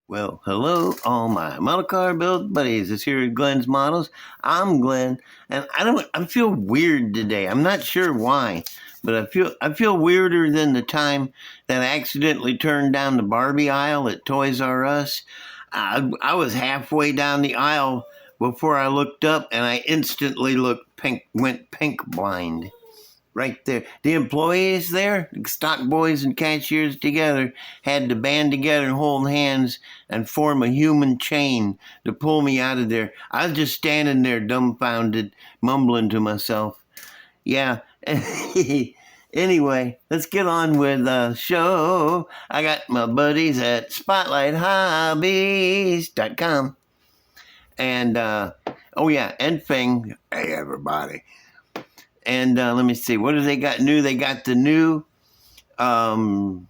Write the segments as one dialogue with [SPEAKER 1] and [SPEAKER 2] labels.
[SPEAKER 1] Well, hello, all my model car build buddies. This here is Glenn's Models. I'm Glenn, and I feel weird today. I'm not sure why, but I feel weirder than the time that I accidentally turned down the Barbie aisle at Toys R Us. I was halfway down the aisle before I looked up, and I instantly went pink blind right there. The employees there, stock boys and cashiers together, had to band together and hold hands and form a human chain to pull me out of there. I was just standing there dumbfounded, mumbling to myself. Yeah. Anyway, let's get on with the show. I got my buddies at SpotlightHobbies.com. And, oh yeah, and Fing. Hey, everybody. And let me see, what do they got new? They got the new Cartoons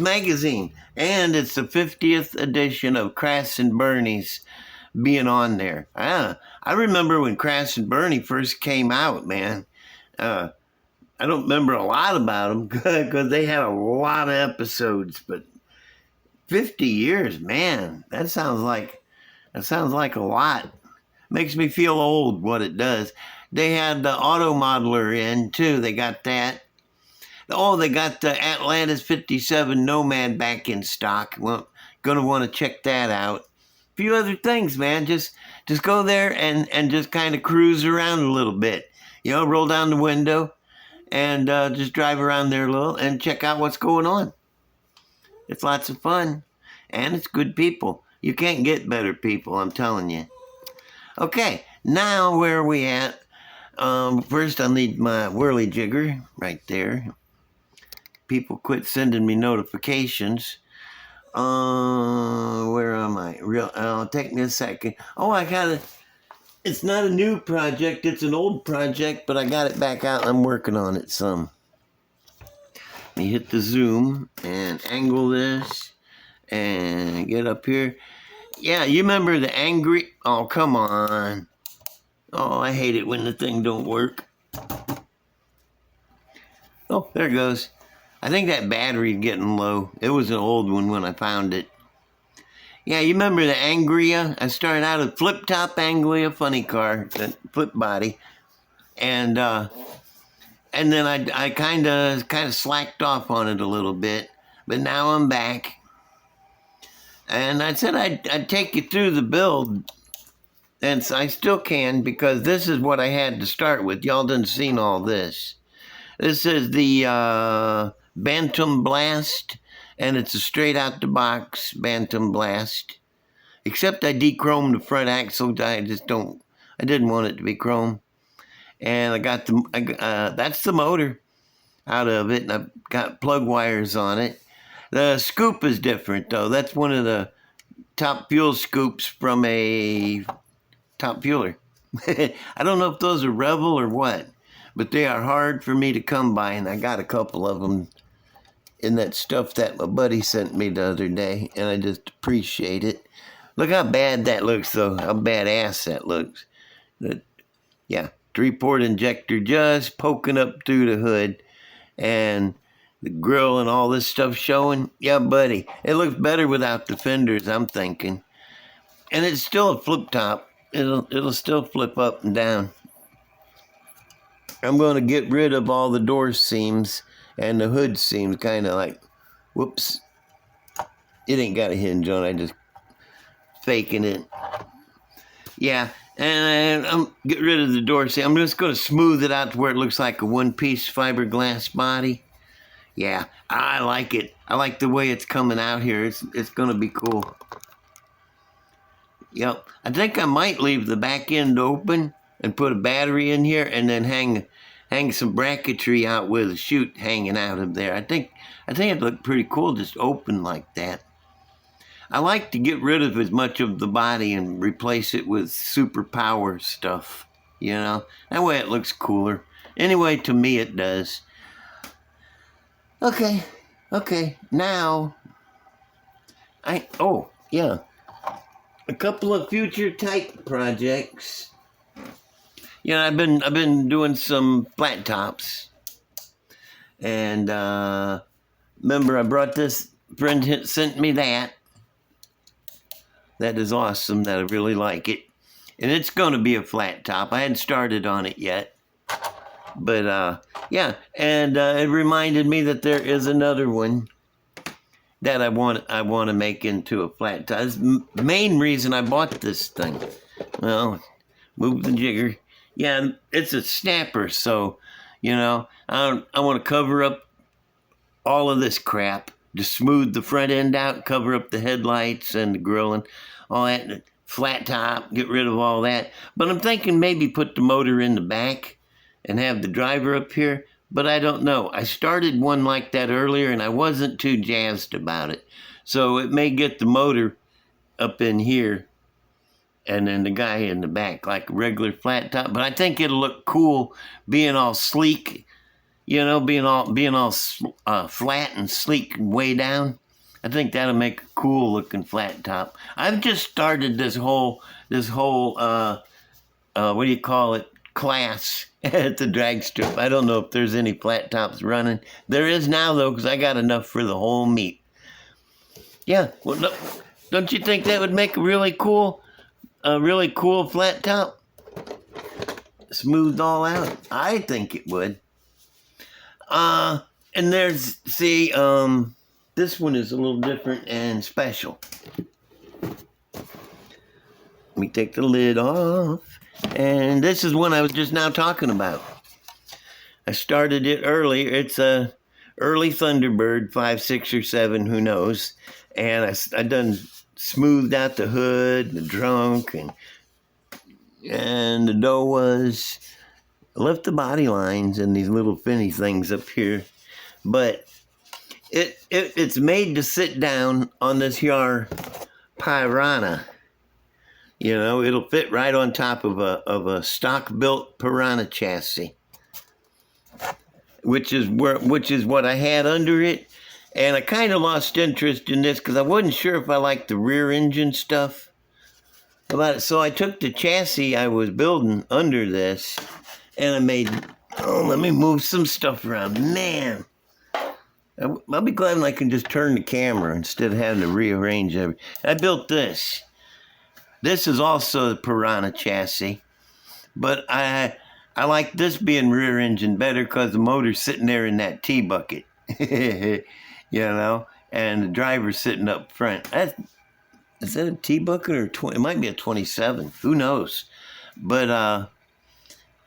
[SPEAKER 1] magazine, and it's the 50th edition of Crass and Bernie's being on there. I remember when Crass and Bernie first came out, man. I don't remember a lot about them because they had a lot of episodes, but 50 years, man, that sounds like a lot. Makes me feel old, what it does. They had the auto modeler in too. They got that. Oh, they got the Atlantis 57 Nomad back in stock. Well, gonna want to check that out. A few other things, man. Just go there and just kind of cruise around a little bit. You know, roll down the window and just drive around there a little and check out what's going on. It's lots of fun, and it's good people. You can't get better people, I'm telling you. Okay, now where are we at? First, I'll need my whirly jigger right there. People quit sending me notifications. Where am I? Take me a second. Oh, it's not a new project, it's an old project, but I got it back out and I'm working on it some. Let me hit the zoom and angle this and get up here. Yeah, you remember the angry... Oh, come on. Oh, I hate it when the thing don't work. Oh, there it goes. I think that battery's getting low. It was an old one when I found it. Yeah, you remember the Angria? I started out a flip-top Anglia funny car, that flip body. And then I kind of slacked off on it a little bit. But now I'm back. And I said I'd take you through the build. And I still can, because this is what I had to start with. Y'all done seen all this. This is the Bantam Blast, and it's a straight out the box Bantam Blast. Except I de-chromed the front axle. I didn't want it to be chrome. And I got that's the motor out of it, and I've got plug wires on it. The scoop is different, though. That's one of the top fuel scoops from a Top Fueler. I don't know if those are Revel or what, but they are hard for me to come by, and I got a couple of them in that stuff that my buddy sent me the other day, and I just appreciate it. Look how bad that looks, though. How badass that looks. Yeah, 3-port injector just poking up through the hood, and the grill and all this stuff showing. Yeah, buddy, it looks better without the fenders, I'm thinking. And it's still a flip top. It'll still flip up and down. I'm going to get rid of all the door seams and the hood seams, kind of like, whoops. It ain't got a hinge on it, I just faking it. Yeah, and I'm get rid of the door seam. I'm just going to smooth it out to where it looks like a one-piece fiberglass body. Yeah, I like it. I like the way it's coming out here. It's going to be cool. Yep, I think I might leave the back end open and put a battery in here and then hang some bracketry out with a chute hanging out of there. I think it'd look pretty cool just open like that. I like to get rid of as much of the body and replace it with superpower stuff, you know? That way it looks cooler. Anyway, to me it does. Okay, now, oh, yeah. A couple of future type projects. You know, I've been doing some flat tops, and remember I brought this friend sent me that, that is awesome, that I really like it. And it's going to be a flat top. I hadn't started on it yet. But, yeah. And it reminded me that there is another one that I want to make into a flat top. That's the main reason I bought this thing. Well, move the jigger. Yeah, it's a snapper, so, you know, I want to cover up all of this crap, to smooth the front end out, cover up the headlights and the grill and all that, and flat top, get rid of all that. But I'm thinking maybe put the motor in the back and have the driver up here, but I don't know. I started one like that earlier, and I wasn't too jazzed about it. So it may get the motor up in here, and then the guy in the back, like a regular flat top. But I think it'll look cool being all sleek, you know, being all flat and sleek way down. I think that'll make a cool looking flat top. I've just started this whole what do you call it, class at the drag strip. I don't know if there's any flat tops running. There is now though, because I got enough for the whole meet. Yeah, well, no, don't you think that would make a really cool flat top? Smoothed all out. I think it would. And there's, see, this one is a little different and special. Let me take the lid off. And this is one I was just now talking about. I started it earlier. It's a early Thunderbird, 5, 6, or 7, who knows. And I done smoothed out the hood, the trunk, and the door was, I left the body lines and these little finny things up here. But it's made to sit down on this here Piranha. You know, it'll fit right on top of a stock-built Piranha chassis, which is what I had under it. And I kind of lost interest in this because I wasn't sure if I liked the rear engine stuff about it. So I took the chassis I was building under this, and I made. Oh, let me move some stuff around, man. I'll be glad when I can just turn the camera instead of having to rearrange everything. I built this. This is also the Piranha chassis, but I like this being rear engine better because the motor's sitting there in that T-bucket, you know, and the driver's sitting up front. Is that a T-bucket or 20? It might be a 27. Who knows? But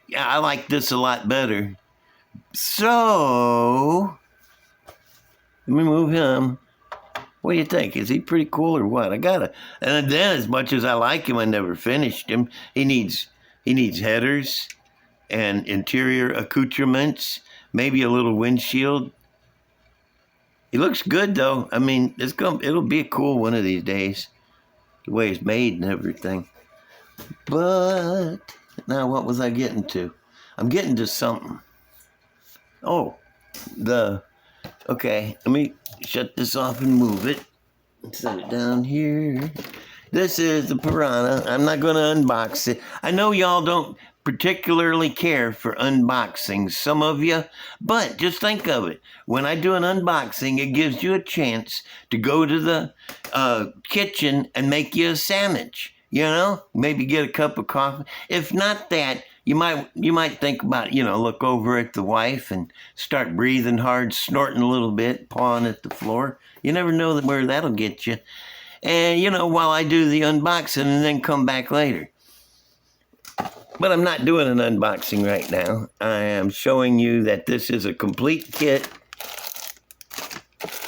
[SPEAKER 1] yeah, I like this a lot better. So let me move him. What do you think? Is he pretty cool or what? And then as much as I like him, I never finished him. He needs headers and interior accoutrements, maybe a little windshield. He looks good though. I mean, it'll be a cool one of these days, the way it's made and everything. But now what was I getting to? I'm getting to something. Oh, okay, let me shut this off and move it. Set it down here. This is the Piranha. I'm not going to unbox it. I know y'all don't particularly care for unboxings, some of you, but just think of it. When I do an unboxing, it gives you a chance to go to the kitchen and make you a sandwich. You know, maybe get a cup of coffee. If not that, you might think about, look over at the wife and start breathing hard, snorting a little bit, pawing at the floor. You never know where that'll get you. And, while I do the unboxing and then come back later. But I'm not doing an unboxing right now. I am showing you that this is a complete kit.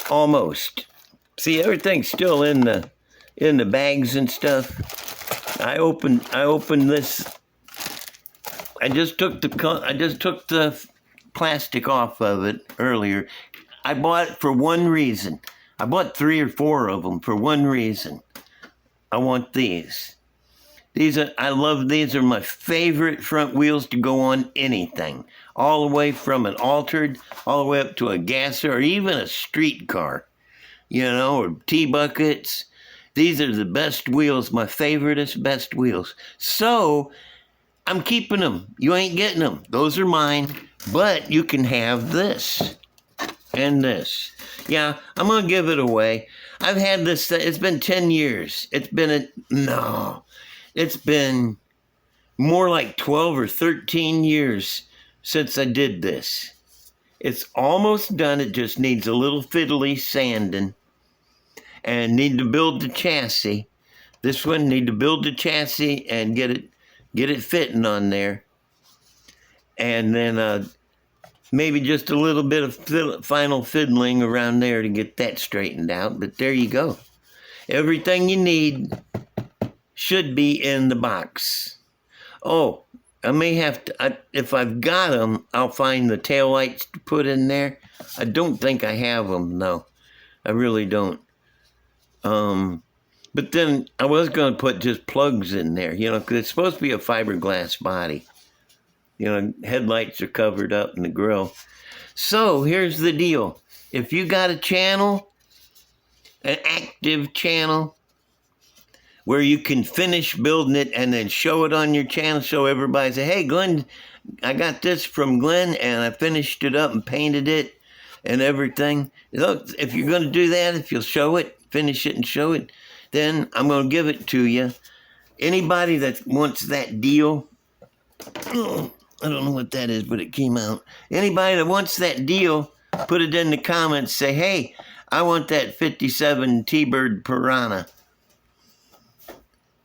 [SPEAKER 1] Almost. See, everything's still in the bags and stuff. I opened this. I just took the plastic off of it earlier. I bought it for one reason. I bought 3 or 4 of them for one reason. I want these. I love these. Are my favorite front wheels to go on anything. All the way from an altered, all the way up to a gasser, or even a street car. Or T-buckets. These are the best wheels, my favoriteest best wheels. So, I'm keeping them. You ain't getting them. Those are mine. But you can have this. And this. Yeah, I'm going to give it away. I've had this, it's been 10 years. It's been, it's been more like 12 or 13 years since I did this. It's almost done. It just needs a little fiddly sanding. And need to build the chassis. This one need to build the chassis and get it fitting on there. And then maybe just a little bit of final fiddling around there to get that straightened out. But there you go. Everything you need should be in the box. Oh, I may have to, if I've got them, I'll find the taillights to put in there. I don't think I have them, no. I really don't. But then I was going to put just plugs in there, because it's supposed to be a fiberglass body. Headlights are covered up in the grill. So here's the deal. If you got a channel, an active channel, where you can finish building it and then show it on your channel, so everybody say, hey, Glenn, I got this from Glenn, and I finished it up and painted it and everything. Look, if you're going to do that, if you'll show it, finish it and show it, then I'm going to give it to you. Anybody that wants that deal, I don't know what that is, but it came out. Anybody that wants that deal, put it in the comments. Say, hey, I want that 57 T-Bird Piranha.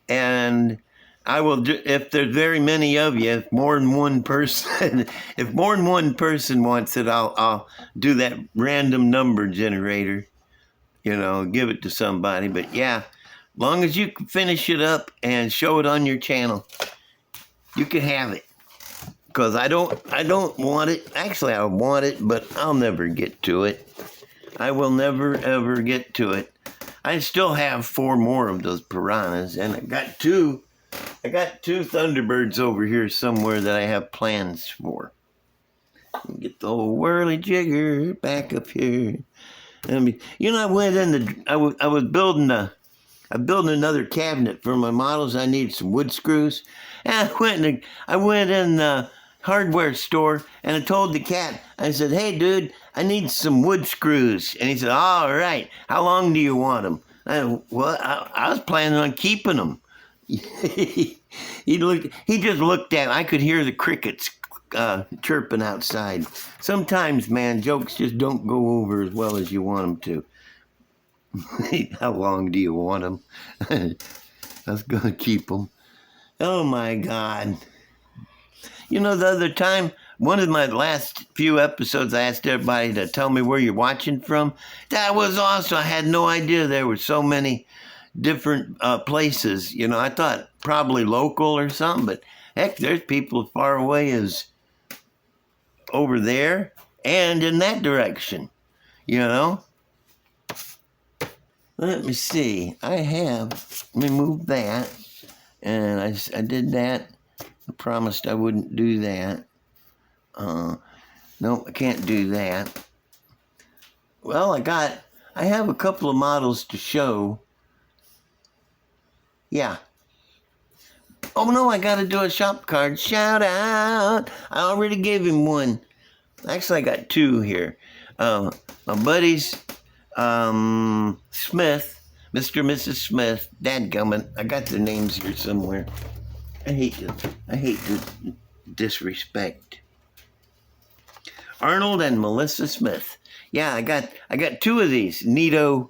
[SPEAKER 1] And I will, if there's very many of you, if more than one person, if more than one person wants it, I'll do that random number generator, give it to somebody. But yeah, long as you can finish it up and show it on your channel, you can have it. Because I don't want it. Actually, I want it, but I'll never get to it. I will never, ever get to it. I still have 4 more of those piranhas, and I got two Thunderbirds over here somewhere that I have plans for. Get the old whirly jigger back up here. I went in I was building another cabinet for my models. I need some wood screws, and I went in the hardware store, and I told the cat, I said, hey, dude, I need some wood screws. And he said, all right, how long do you want them? I was planning on keeping them. He just looked at me. I could hear the crickets chirping outside. Sometimes, man, jokes just don't go over as well as you want them to. How long do you want them? I was going to keep them. Oh, my God. The other time, one of my last few episodes, I asked everybody to tell me where you're watching from. That was awesome. I had no idea there were so many different places. I thought probably local or something, but heck, there's people as far away as over there and in that direction, Let me see. Let me move that. And I did that. I promised I wouldn't do that. No, I can't do that. Well, I have a couple of models to show. Yeah. Oh no, I gotta do a shop card. Shout out. I already gave him one. Actually, I got 2 here. My buddies, Smith, Mr. and Mrs. Smith, dadgummit, I got their names here somewhere. I hate to disrespect. Arnold and Melissa Smith. Yeah, I got 2 of these neato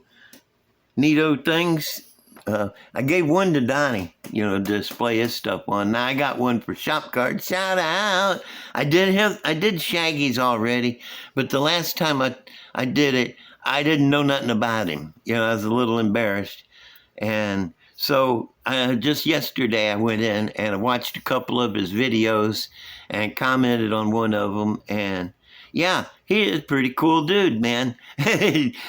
[SPEAKER 1] things. I gave one to Donnie, to display his stuff on. Now I got one for shop card. Shout out! I did Shaggy's already, but the last time I did it, I didn't know nothing about him. I was a little embarrassed, and so just yesterday I went in and I watched a couple of his videos and commented on one of them, and yeah, he is a pretty cool dude, man.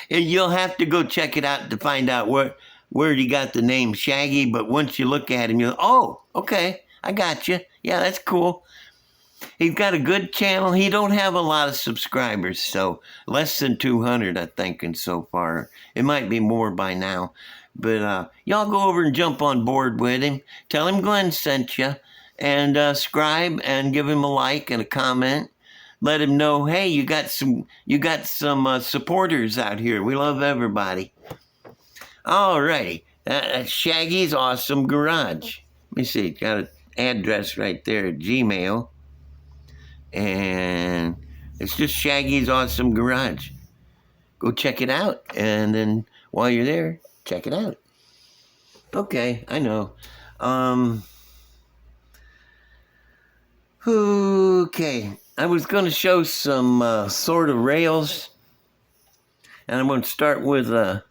[SPEAKER 1] You'll have to go check it out to find out where he got the name Shaggy, but once you look at him, you're, oh, okay, I got you. Yeah, that's cool. He's got a good channel. He don't have a lot of subscribers, so less than 200, I think, and so far. It might be more by now. But y'all go over and jump on board with him. Tell him Glenn sent you, and subscribe and give him a like and a comment. Let him know, hey, you got some supporters out here. We love everybody. Alrighty. That's Shaggy's Awesome Garage. Let me see. Got an address right there at Gmail. And it's just Shaggy's Awesome Garage. Go check it out. And then while you're there, check it out. Okay, I know. Okay. I was going to show some sort of rails. And I'm going to start with a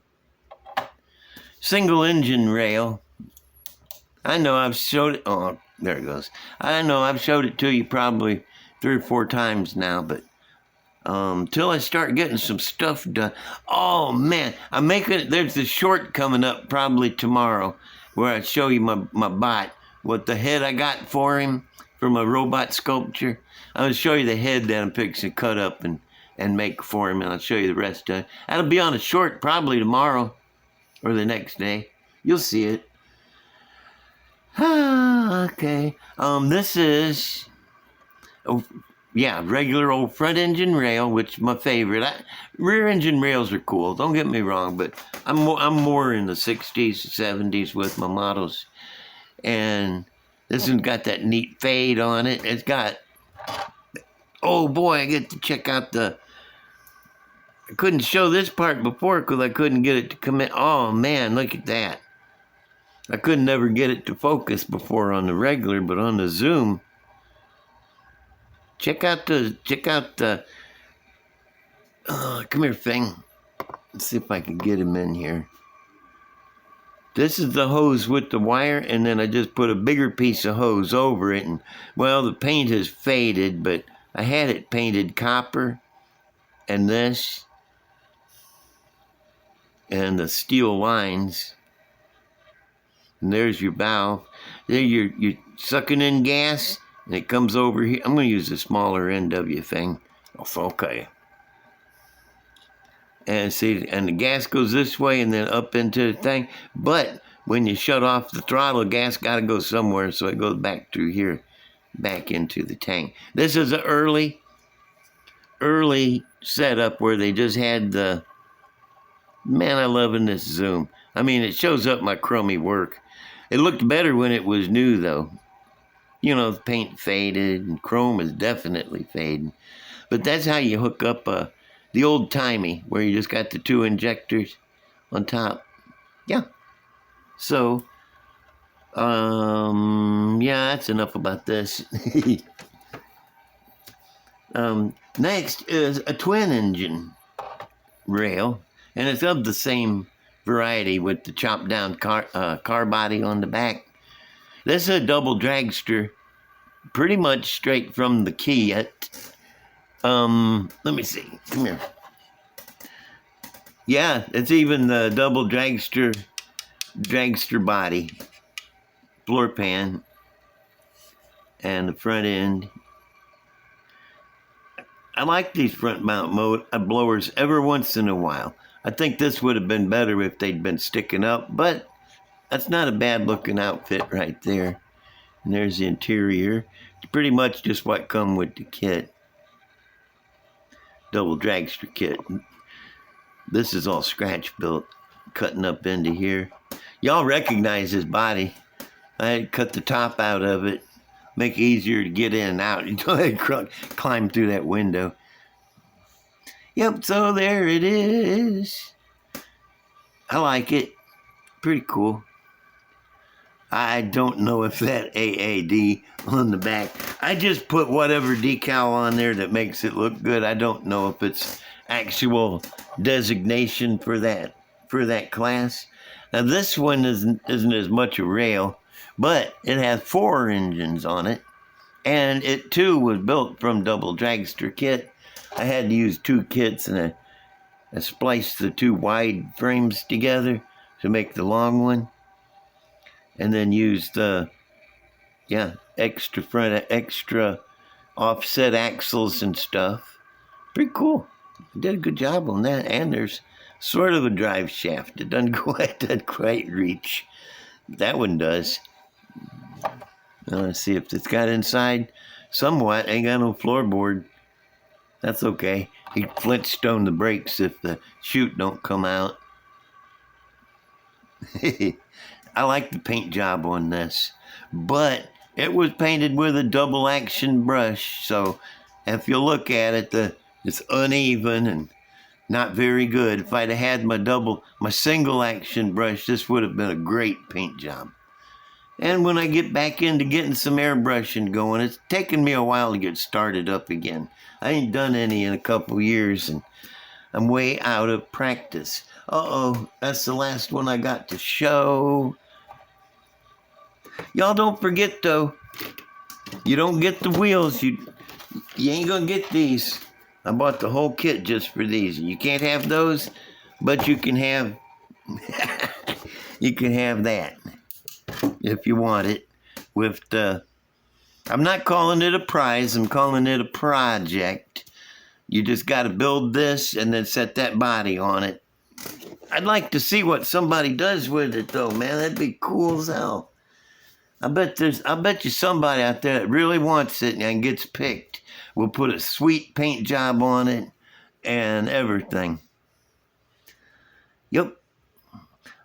[SPEAKER 1] single engine rail. I know I've showed it. Oh, there it goes. I know I've showed it to you probably 3 or 4 times now, but till I start getting some stuff done. Oh man, I'm making. There's a short coming up probably tomorrow where I show you my bot, what the head I got for him from a robot sculpture. I'm gonna show you the head that I'm fixing to cut up and make for him, and I'll show you the rest of it. That'll be on a short probably tomorrow or the next day. You'll see it. Okay. This is, regular old front engine rail, which is my favorite. Rear engine rails are cool. Don't get me wrong, but I'm more in the 60s, 70s with my models. And this one's got that neat fade on it. It's got, oh boy, I get to check out I couldn't show this part before because I couldn't get it to come in. Oh man, look at that. I could never get it to focus before on the regular, but on the zoom, check out the come here thing. Let's see if I can get him in here. This is the hose with the wire, and then I just put a bigger piece of hose over it, and well, the paint has faded, but I had it painted copper, and this, and the steel lines. And there's your valve. There you're sucking in gas, and it comes over here. I'm going to use the smaller NW thing. Okay. And see, and the gas goes this way and then up into the thing. But when you shut off the throttle, gas got to go somewhere, so it goes back through here, back into the tank. This is an early setup where they just had the, man, I love in this zoom. I mean, it shows up my crummy work. It looked better when it was new, though. You know, the paint faded, and chrome is definitely fading. But that's how you hook up the old-timey, where you just got the 2 injectors on top. Yeah. So, yeah, that's enough about this. Next is a twin-engine rail, and it's of the same variety with the chopped down car body on the back. This is a double dragster, pretty much straight from the Kiat. Let me see. Come here. Yeah, it's even the double dragster body, floor pan, and the front end. I like these front mount blowers every once in a while. I think this would have been better if they'd been sticking up, but that's not a bad looking outfit right there. And there's the interior. It's pretty much just what come with the kit. Double dragster kit. This is all scratch built, cutting up into here. Y'all recognize his body. I had to cut the top out of it, make it easier to get in and out. You know, climb through that window. Yep, so there it is. I like it. Pretty cool. I don't know if that AAD on the back. I just put whatever decal on there that makes it look good. I don't know if it's actual designation for that class. Now this one isn't as much a rail, but it has 4 engines on it, and it too was built from double dragster kit. I had to use 2 kits, and I spliced the 2 wide frames together to make the long one, and then used extra offset axles and stuff. Pretty cool. I did a good job on that, and there's sort of a drive shaft. It doesn't quite reach. That one does. Let's see if it's got inside somewhat. Ain't got no floorboard. That's okay. He flintstone the brakes if the chute don't come out. I like the paint job on this, but it was painted with a double action brush, so if you look at it, it's uneven and not very good. If I'd have had my single action brush, this would have been a great paint job. And when I get back into getting some airbrushing going, it's taken me a while to get started up again. I ain't done any in a couple years, and I'm way out of practice. Uh-oh, that's the last one I got to show. Y'all don't forget, though, you don't get the wheels. You ain't gonna get these. I bought the whole kit just for these. You can't have those, but you can have you can have that if you want it. With the, I'm not calling it a prize. I'm calling it a project. You just got to build this and then set that body on it. I'd like to see what somebody does with it, though, man. That'd be cool as hell. I bet you somebody out there that really wants it and gets picked will put a sweet paint job on it and everything. Yep.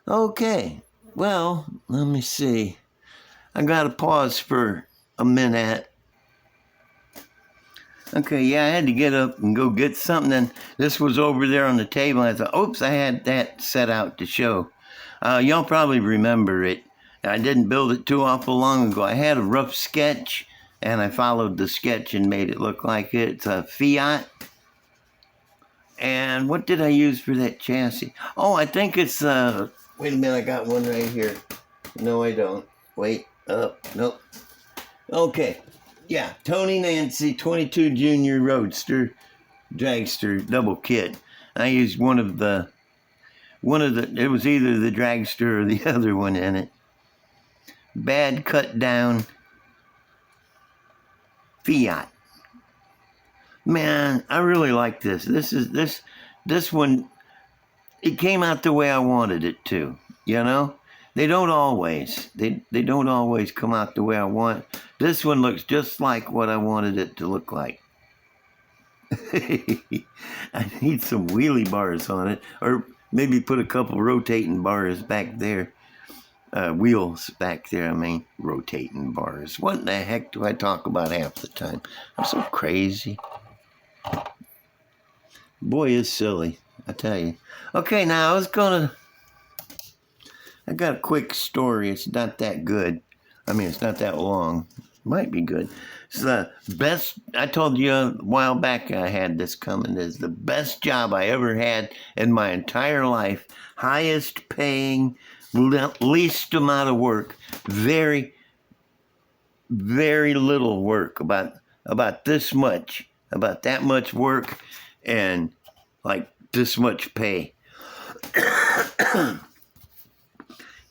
[SPEAKER 1] Okay. Well, let me see. I gotta pause for a minute. Okay, yeah, I had to get up and go get something, and this was over there on the table. I thought, oops, I had that set out to show. Y'all probably remember it. I didn't build it too awful long ago. I had a rough sketch, and I followed the sketch and made it look like it. It's a Fiat. And what did I use for that chassis? Oh, I think it's, wait a minute, I got one right here. No, I don't. Wait, nope. Okay, yeah, Tony Nancy 22 Junior Roadster Dragster double kit. I used one of the, it was either the Dragster or the other one in it. Bad cut down Fiat. Man, I really like this. This one, it came out the way I wanted it to, you know? They don't always. They don't always come out the way I want. This one looks just like what I wanted it to look like. I need some wheelie bars on it, or maybe put a couple rotating bars back there. Wheels back there, I mean, rotating bars. What in the heck do I talk about half the time? I'm so crazy. Boy, is silly, I tell you. Okay, now I got a quick story. It's not that good. I mean, it's not that long. Might be good. It's the best, I told you a while back I had this coming. It's the best job I ever had in my entire life. Highest paying, least amount of work. Very, very little work. About this much. About that much work and like this much pay.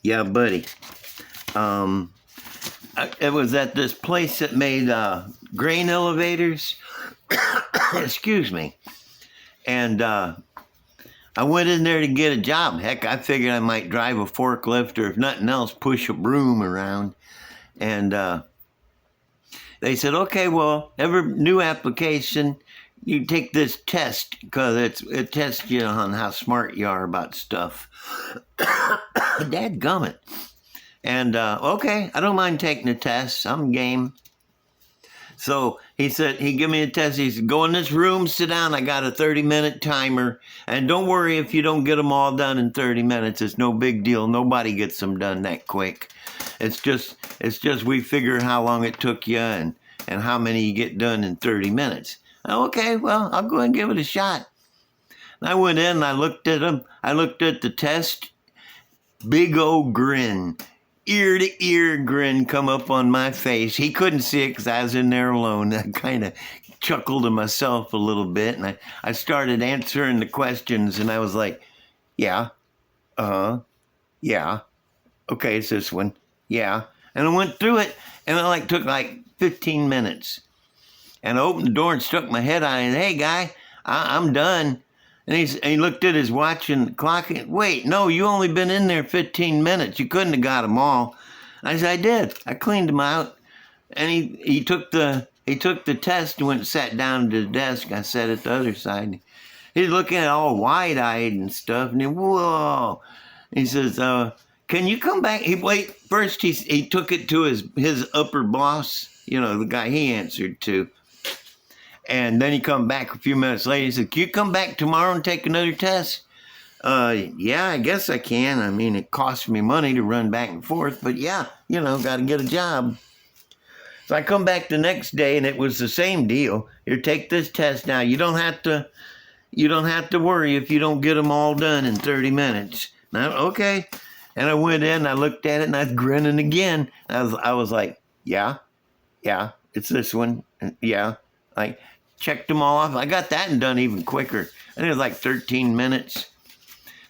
[SPEAKER 1] Yeah, buddy. It was at this place that made grain elevators. Excuse me. And I went in there to get a job. Heck, I figured I might drive a forklift or if nothing else, push a broom around. And they said, okay, well, every new application, you take this test because it tests you on how smart you are about stuff. Dadgummit. And, okay, I don't mind taking the test. I'm game. So he said, he gave me a test. He said, go in this room, sit down. I got a 30-minute timer. And don't worry if you don't get them all done in 30 minutes. It's no big deal. Nobody gets them done that quick. It's just we figure how long it took you and how many you get done in 30 minutes. Okay, well, I'll go ahead and give it a shot. And I went in and I looked at him. I looked at the test. Big old grin. Ear to ear grin come up on my face. He couldn't see it because I was in there alone. I kind of chuckled to myself a little bit. And I started answering the questions. And I was like, yeah. Yeah. Okay, it's this one. Yeah. And I went through it. And it took 15 minutes. And I opened the door and stuck my head on it. And, hey, guy, I'm done. And he looked at his watch and the clock. And, wait, no, you only been in there 15 minutes. You couldn't have got them all. I said, I did. I cleaned them out. And he took the test and went and sat down at his desk. I sat at the other side. He's looking at all wide-eyed and stuff. And whoa. He says, can you come back? First he took it to his upper boss, the guy he answered to. And then he come back a few minutes later. He said, can you come back tomorrow and take another test? Yeah, I guess I can. I mean, it costs me money to run back and forth, but yeah, got to get a job. So I come back the next day, and it was the same deal. Here, take this test now. You don't have to worry if you don't get them all done in 30 minutes. Now, okay. And I went in, I looked at it, and I was grinning again. I was like, yeah, it's this one. Yeah. I checked them all off. I got that done even quicker. I think it was like 13 minutes.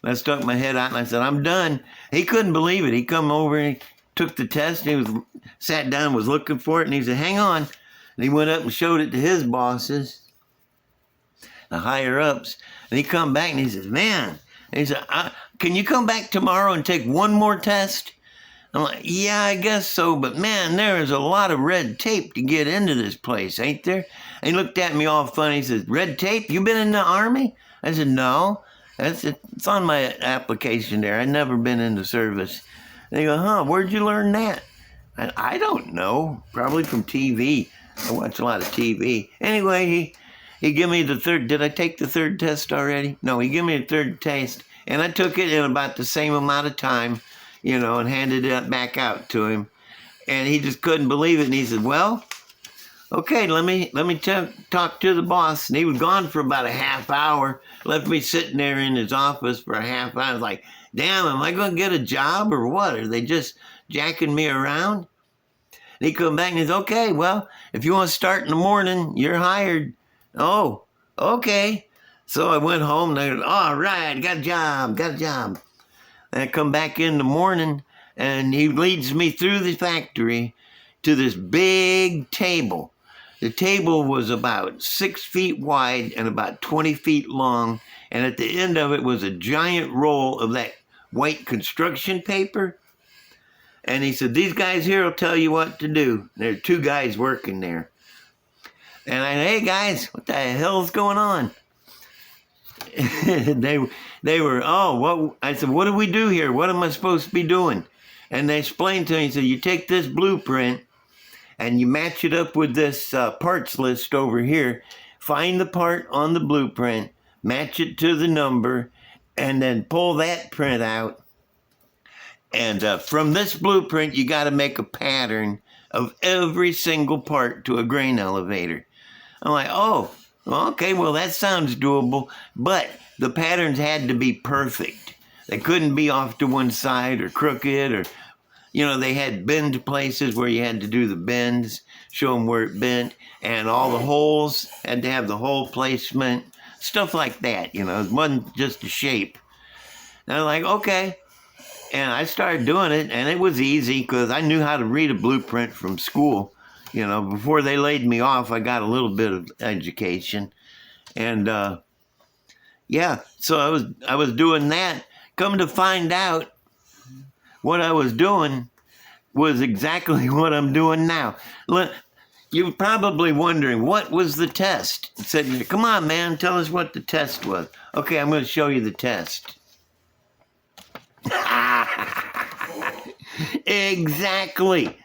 [SPEAKER 1] And I stuck my head out and I said, I'm done. He couldn't believe it. He come over and he took the test and he sat down and was looking for it. And he said, hang on. And he went up and showed it to his bosses, the higher ups. And he come back and he says, man, and he said, can you come back tomorrow and take one more test? I'm like, yeah, I guess so. But man, there is a lot of red tape to get into this place, ain't there? And he looked at me all funny. He says, red tape? You been in the Army? I said, no. It's on my application there. I've never been in the service. And they go, huh, where'd you learn that? I don't know. Probably from TV. I watch a lot of TV. Anyway, he gave me the third. Did I take the third test already? No, he gave me the third test. And I took it in about the same amount of time, and handed it back out to him. And he just couldn't believe it. And he said, well, okay, let me talk to the boss. And he was gone for about a half hour. Left me sitting there in his office for a half hour. I was like, damn, am I going to get a job or what? Are they just jacking me around? And he come back and he says, okay, well, if you want to start in the morning, you're hired. Oh, okay. So I went home and I go, all right, got a job. And I come back in the morning and he leads me through the factory to this big table. The table was about 6 feet wide and about 20 feet long. And at the end of it was a giant roll of that white construction paper. And he said, these guys here will tell you what to do. There are 2 guys working there. And I said, hey guys, what the hell's going on? they were, I said, what do we do here? What am I supposed to be doing? And they explained to me, so you take this blueprint and you match it up with this parts list over here. Find the part on the blueprint, match it to the number, and then pull that print out. And from this blueprint, you got to make a pattern of every single part to a grain elevator. I'm like, oh, okay, well, that sounds doable. But the patterns had to be perfect. They couldn't be off to one side or crooked or, they had bend places where you had to do the bends, show them where it bent, and all the holes had to have the hole placement, stuff like that, it wasn't just a shape. And I'm like, okay. And I started doing it, and it was easy because I knew how to read a blueprint from school. Before they laid me off, I got a little bit of education. And, so I was doing that. Come to find out, what I was doing was exactly what I'm doing now. You're probably wondering, what was the test? I said, come on, man, tell us what the test was. Okay, I'm going to show you the test. Exactly.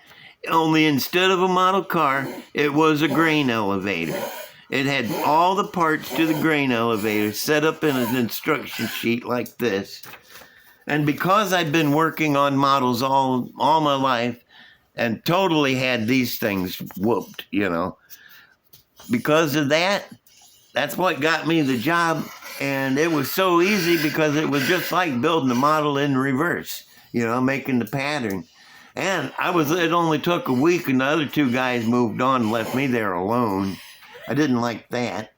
[SPEAKER 1] Only instead of a model car, it was a grain elevator. It had all the parts to the grain elevator set up in an instruction sheet like this. And because I've been working on models all my life and totally had these things whooped, because of that, that's what got me the job. And it was so easy because it was just like building a model in reverse, making the pattern. And it only took a week and the other 2 guys moved on and left me there alone. I didn't like that.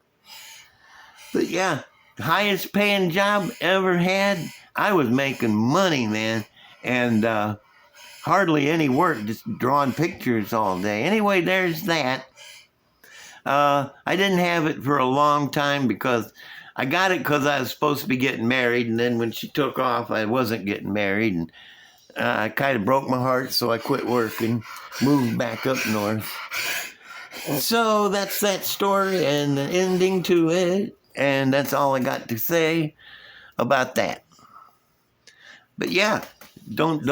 [SPEAKER 1] But yeah, highest paying job ever had. I was making money, man. And hardly any work, just drawing pictures all day. Anyway, there's that. I didn't have it for a long time because I got it because I was supposed to be getting married. And then when she took off, I wasn't getting married. And I kind of broke my heart, so I quit working, moved back up north. So that's that story and the ending to it. And that's all I got to say about that. But yeah, don't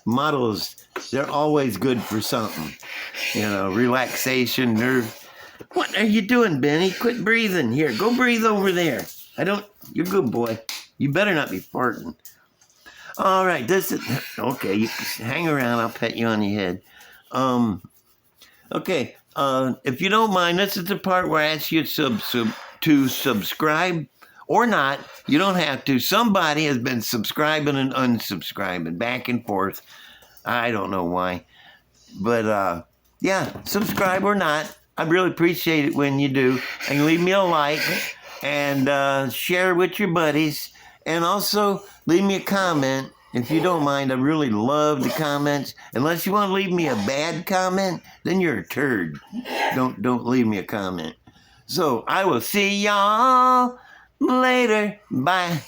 [SPEAKER 1] models, they're always good for something. You know, relaxation, nerve. What are you doing, Benny? Quit breathing. Here, go breathe over there. You're a good boy. You better not be farting. All right, this is, okay, you hang around. I'll pet you on your head. Okay, if you don't mind, this is the part where I ask you to subscribe or not. You don't have to. Somebody has been subscribing and unsubscribing back and forth. I don't know why. But, yeah, subscribe or not. I really appreciate it when you do. And leave me a like and share with your buddies. And also leave me a comment. If you don't mind, I really love the comments. Unless you want to leave me a bad comment, then you're a turd. Don't leave me a comment. So I will see y'all later. Bye.